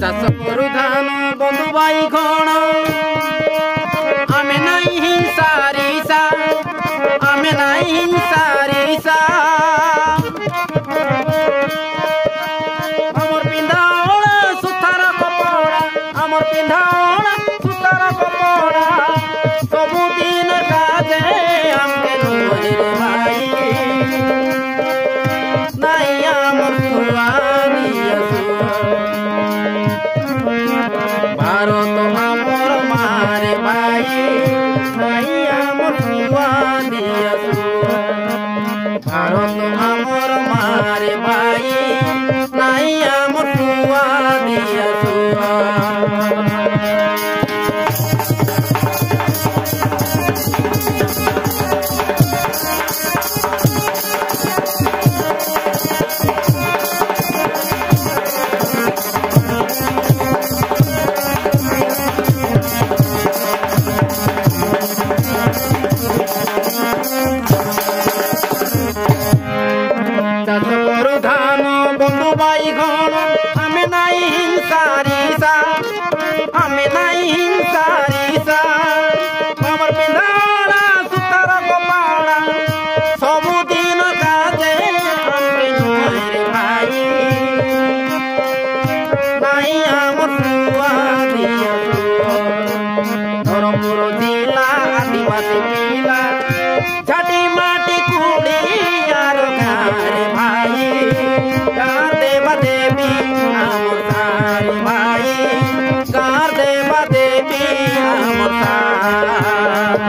चाष करू धान बंधु भाई कौन आमे नहीं हिंसा रीसा आमे नहीं हिंसा रीसा अमर पिंधाओड़ा सुतार कपड़ा अमर पिंधाओड़ा सुतार कपड़ा सबुदिन काजे हमके नुहे भाई नहीं अमर सुवानी भारत हमर मारे भाई नहीं अमर सुवानी भारत हमर मारे भाई नहीं अमर सुवानी चाष करू धान बंधु भाई गण आमे नहीं हिंसा रीसा आमे नहीं हिंसा रीसा अमर पिंधाड़ा सुतार कपड़ा सबुदिन काजे हमके नुहे भाई नहीं अमर सुवानी धर्मपुर जिला आदिवासी पिला झाटी माटी कुड़ी यार गारे भाई कार देवा देवी हमर सारे भाई कार देवा देवी हमर सारे